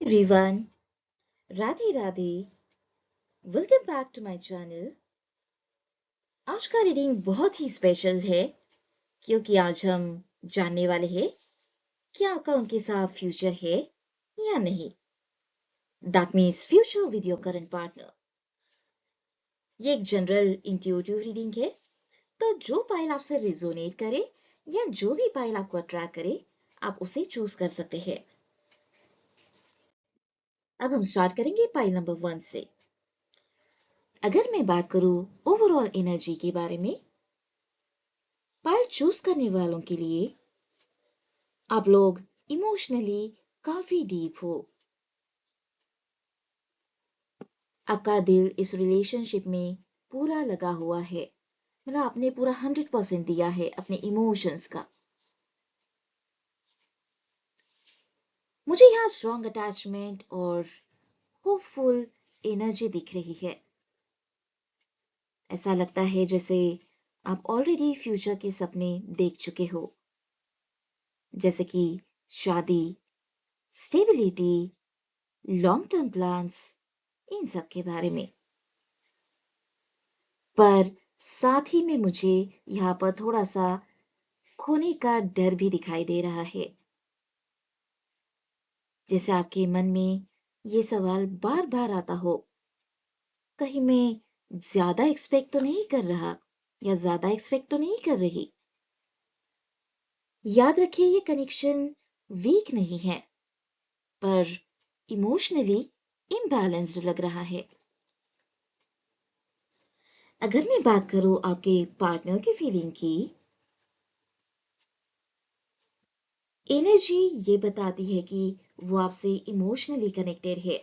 Everyone, Radhe Radhe. Welcome back to my channel. आज का reading बहुत ही स्पेशल है क्योंकि आज हम जानने वाले हैं कि आपका उनके साथ फ्यूचर है या नहीं। That means future with your current partner. ये एक जनरल इंट्यूटिव रीडिंग है, तो जो पाइल आपसे रिजोनेट करे या जो भी पाइल आपको अट्रैक्ट करे, आप उसे चूज कर सकते हैं। अब हम स्टार्ट करेंगे पाइल नंबर 1 से। अगर मैं बात करूं ओवरऑल एनर्जी के बारे में, पाइल चूज करने वालों के लिए आप लोग इमोशनली काफी डीप हो। आपका दिल इस रिलेशनशिप में पूरा लगा हुआ है, मतलब आपने पूरा 100% दिया है अपने इमोशंस का। मुझे यहाँ स्ट्रॉन्ग अटैचमेंट और होपफुल एनर्जी दिख रही है। ऐसा लगता है जैसे आप ऑलरेडी फ्यूचर के सपने देख चुके हो, जैसे कि शादी, स्टेबिलिटी, लॉन्ग टर्म प्लान्स, इन सब के बारे में। पर साथ ही में मुझे यहाँ पर थोड़ा सा खोने का डर भी दिखाई दे रहा है। जैसे आपके मन में ये सवाल बार बार आता हो, कहीं मैं ज्यादा एक्सपेक्ट तो नहीं कर रहा या ज्यादा एक्सपेक्ट तो नहीं कर रही। याद रखिए, ये कनेक्शन वीक नहीं है, पर इमोशनली इम्बैलेंस्ड लग रहा है। अगर मैं बात करूं आपके पार्टनर की फीलिंग की, एनर्जी ये बताती है कि वो आपसे इमोशनली कनेक्टेड है,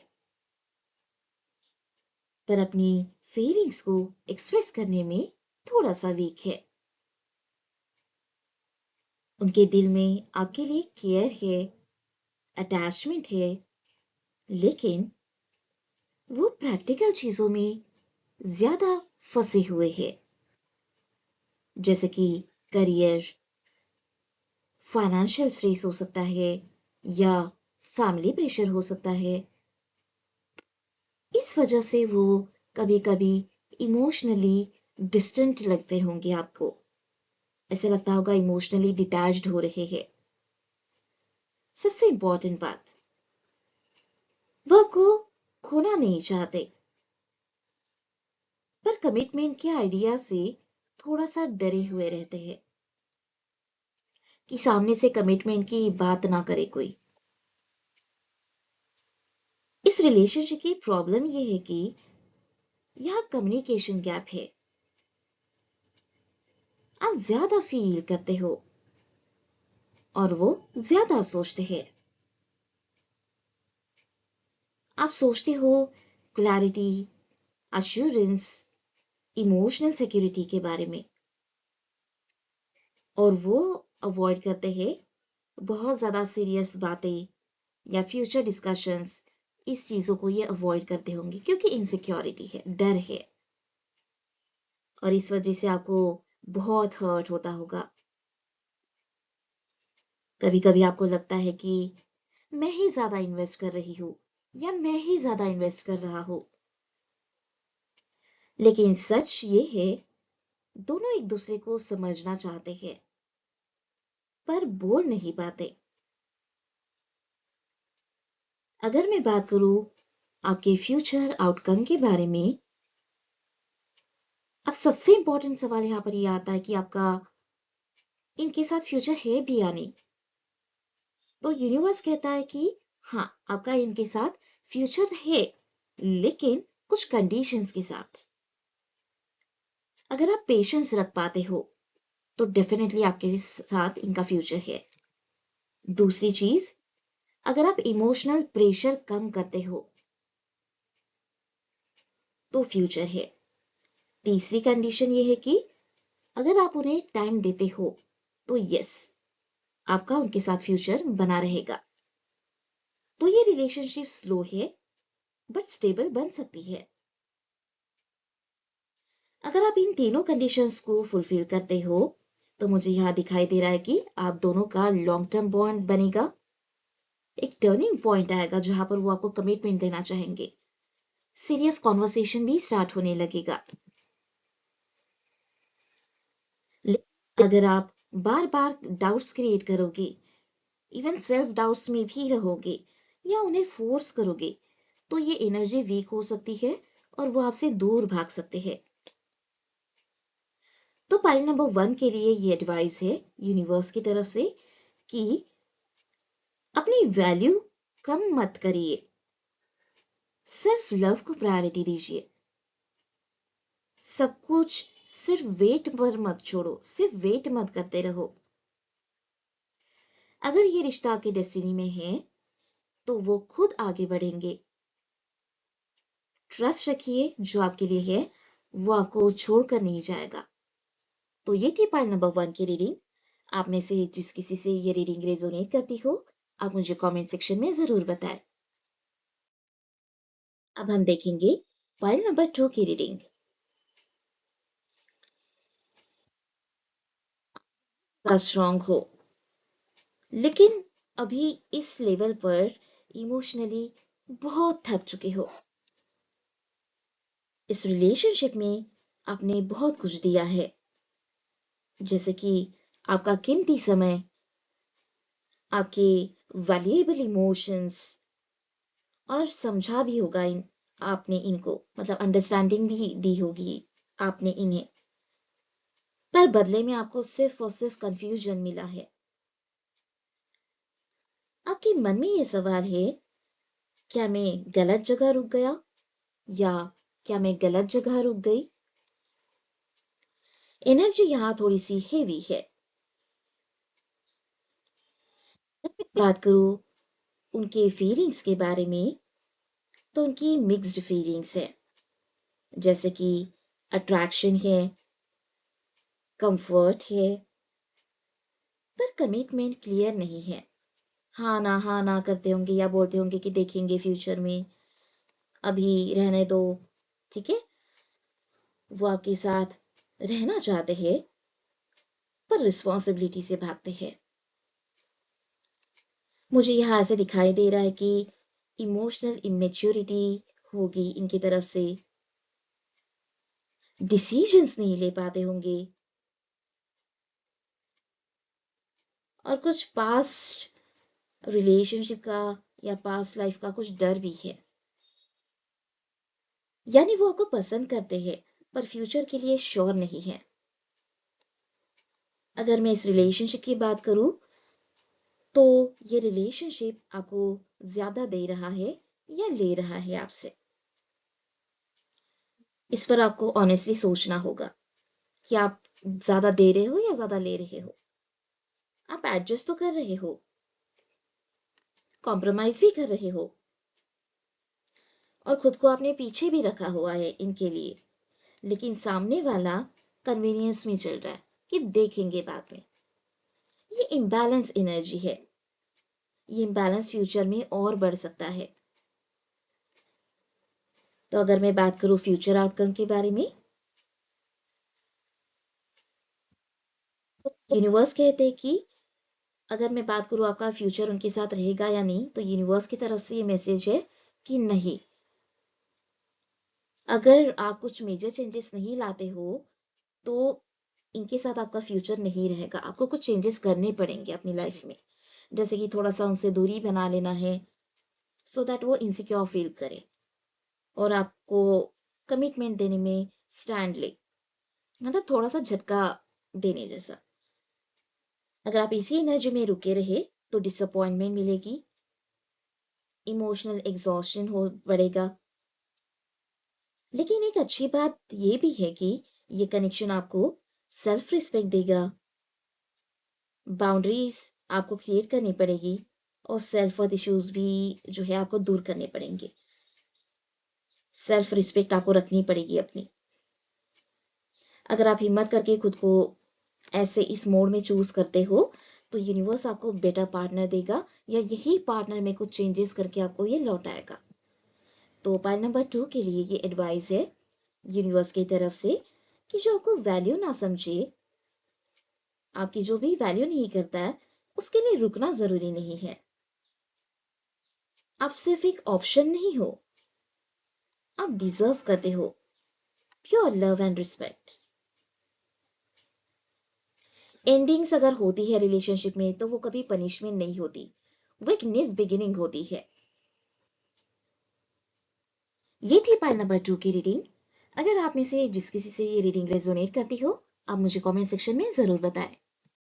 पर अपनी फीलिंग्स को एक्सप्रेस करने में थोड़ा सा वीक है। उनके दिल में आपके लिए केयर है, अटैचमेंट है, लेकिन वो प्रैक्टिकल चीजों में ज्यादा फंसे हुए हैं, जैसे कि करियर, फाइनेंशियल स्ट्रेस हो सकता है या फैमिली प्रेशर हो सकता है। इस वजह से वो कभी कभी इमोशनली डिस्टेंट लगते होंगे आपको। ऐसे लगता होगा इमोशनली डिटैच्ड हो रहे हैं। सबसे इंपॉर्टेंट बात, वह को खोना नहीं चाहते, पर कमिटमेंट के आइडिया से थोड़ा सा डरे हुए रहते हैं कि सामने से कमिटमेंट की बात ना करे कोई। इस रिलेशनशिप की प्रॉब्लम यह है कि यह कम्युनिकेशन गैप है। आप ज्यादा फील करते हो और वो ज्यादा सोचते हैं। आप सोचते हो क्लैरिटी, अश्योरेंस, इमोशनल सिक्योरिटी के बारे में, और वो अवॉइड करते हैं बहुत ज्यादा सीरियस बातें या फ्यूचर डिस्कशंस। इस चीजों को ये अवॉइड करते होंगे क्योंकि इनसिक्योरिटी है, डर है, और इस वजह से आपको बहुत हर्ट होता होगा। कभी कभी आपको लगता है कि मैं ही ज्यादा इन्वेस्ट कर रही हूँ या मैं ही ज्यादा इन्वेस्ट कर रहा हूँ। लेकिन सच ये है, दोनों एक दूसरे को समझना चाहते हैं पर बोल नहीं पाते। अगर मैं बात करूं आपके फ्यूचर आउटकम के बारे में, अब सबसे इंपॉर्टेंट सवाल यहाँ पर ये आता है कि आपका इनके साथ फ्यूचर है भी या नहीं। तो यूनिवर्स कहता है कि हाँ, आपका इनके साथ फ्यूचर है, लेकिन कुछ कंडीशंस के साथ। अगर आप पेशेंस रख पाते हो तो डेफिनेटली आपके साथ इनका फ्यूचर है। दूसरी चीज, अगर आप इमोशनल प्रेशर कम करते हो तो फ्यूचर है। तीसरी कंडीशन ये है कि अगर आप उन्हें टाइम देते हो तो यस, आपका उनके साथ फ्यूचर बना रहेगा। तो ये रिलेशनशिप स्लो है बट स्टेबल बन सकती है। अगर आप इन तीनों कंडीशंस को फुलफिल करते हो तो मुझे यहाँ दिखाई दे रहा है कि आप दोनों का लॉन्ग टर्म बॉन्ड बनेगा। एक टर्निंग पॉइंट आएगा जहां पर वो आपको कमिटमेंट देना चाहेंगे, सीरियस कॉन्वर्सेशन भी स्टार्ट होने लगेगा। लेकिन अगर आप बार बार डाउट्स क्रिएट करोगे, इवन सेल्फ डाउट्स में भी रहोगे या उन्हें फोर्स करोगे, तो ये एनर्जी वीक हो सकती है और वो आपसे दूर भाग सकते हैं। तो पॉइंट नंबर 1 के लिए ये एडवाइस है यूनिवर्स की तरफ से कि अपनी वैल्यू कम मत करिए, सिर्फ लव को प्रायोरिटी दीजिए। सब कुछ सिर्फ वेट पर मत छोड़ो, सिर्फ वेट मत करते रहो। अगर ये रिश्ता आपकी डेस्टिनी में है तो वो खुद आगे बढ़ेंगे। ट्रस्ट रखिए, जो आपके लिए है वो आपको छोड़कर नहीं जाएगा। तो ये थी पॉइंट नंबर 1 की रीडिंग। आप में से जिस किसी से ये रीडिंग रेजोनेट करती हो, आप मुझे कमेंट सेक्शन में जरूर बताएं। अब हम देखेंगे पॉइंट नंबर 2 की रीडिंग। स्ट्रांग हो, लेकिन अभी इस लेवल पर इमोशनली बहुत थक चुके हो। इस रिलेशनशिप में आपने बहुत कुछ दिया है, जैसे कि आपका कीमती समय, आपके वैल्यूएबल इमोशंस, और समझा भी होगा आपने इनको, मतलब अंडरस्टैंडिंग भी दी होगी आपने इन्हें, पर बदले में आपको सिर्फ और सिर्फ कंफ्यूजन मिला है। आपके मन में ये सवाल है, क्या मैं गलत जगह रुक गया, या क्या मैं गलत जगह रुक गई। एनर्जी यहाँ थोड़ी सी हेवी है। जब मैं बात करूं उनके फीलिंग्स के बारे में, तो उनकी मिक्स्ड फीलिंग्स है, जैसे कि अट्रैक्शन है, कंफर्ट है, पर कमिटमेंट क्लियर नहीं है। हाँ ना करते होंगे या बोलते होंगे कि देखेंगे फ्यूचर में, अभी रहने दो, ठीक है। वो आपके साथ रहना चाहते हैं पर रिस्पॉन्सिबिलिटी से भागते हैं। मुझे यहाँ ऐसे दिखाई दे रहा है कि इमोशनल इमेच्योरिटी होगी इनकी तरफ से, डिसीजंस नहीं ले पाते होंगे, और कुछ पास्ट रिलेशनशिप का या पास्ट लाइफ का कुछ डर भी है। यानी वो आपको पसंद करते हैं पर फ्यूचर के लिए श्योर नहीं है। अगर मैं इस रिलेशनशिप की बात करूं, तो ये रिलेशनशिप आपको ज्यादा दे रहा है या ले रहा है आपसे, इस पर आपको ऑनेस्टली सोचना होगा कि आप ज्यादा दे रहे हो या ज्यादा ले रहे हो। आप एडजस्ट तो कर रहे हो, कॉम्प्रोमाइज भी कर रहे हो, और खुद को आपने पीछे भी रखा हुआ है इनके लिए, लेकिन सामने वाला कन्वीनियंस में चल रहा है कि देखेंगे बाद में। ये इम्बैलेंस एनर्जी है, ये इम्बैलेंस फ्यूचर में और बढ़ सकता है। तो अगर मैं बात करूं फ्यूचर आउटकम के बारे में, तो यूनिवर्स कहते हैं कि अगर मैं बात करूं आपका फ्यूचर उनके साथ रहेगा या नहीं, तो यूनिवर्स की तरफ से ये मैसेज है कि नहीं। अगर आप कुछ मेजर चेंजेस नहीं लाते हो, तो इनके साथ आपका फ्यूचर नहीं रहेगा। आपको कुछ चेंजेस करने पड़ेंगे अपनी लाइफ में, जैसे कि थोड़ा सा उनसे दूरी बना लेना है, सो दैट वो इनसिक्योर फील करे और आपको कमिटमेंट देने में स्टैंड ले, मतलब थोड़ा सा झटका देने जैसा। अगर आप इसी एनर्जी में रुके रहे तो डिसअपॉइंटमेंट मिलेगी, इमोशनल एग्जॉस्शन हो बढ़ेगा। लेकिन एक अच्छी बात ये भी है कि ये कनेक्शन आपको सेल्फ रिस्पेक्ट देगा। बाउंड्रीज आपको क्रिएट करनी पड़ेगी और सेल्फ वर्थ इश्यूज भी जो है आपको दूर करने पड़ेंगे। सेल्फ रिस्पेक्ट आपको रखनी पड़ेगी अपनी। अगर आप हिम्मत करके खुद को ऐसे इस मोड में चूज करते हो, तो यूनिवर्स आपको बेटर पार्टनर देगा, या यही पार्टनर में कुछ चेंजेस करके आपको ये लौटाएगा। तो पॉइंट नंबर 2 के लिए ये एडवाइस है यूनिवर्स की तरफ से कि जो आपको वैल्यू ना समझे, आपकी जो भी वैल्यू नहीं करता है, उसके लिए रुकना जरूरी नहीं है। आप सिर्फ एक ऑप्शन नहीं हो, आप डिजर्व करते हो pure love and respect. Endings अगर होती है रिलेशनशिप में तो वो कभी पनिशमेंट नहीं होती, वो एक न्यू बिगिनिंग होती है। ये थी पाइल नंबर 2 की रीडिंग। अगर आप में से जिस किसी से ये रीडिंग रेजोनेट करती हो, आप मुझे कमेंट सेक्शन में जरूर बताएं।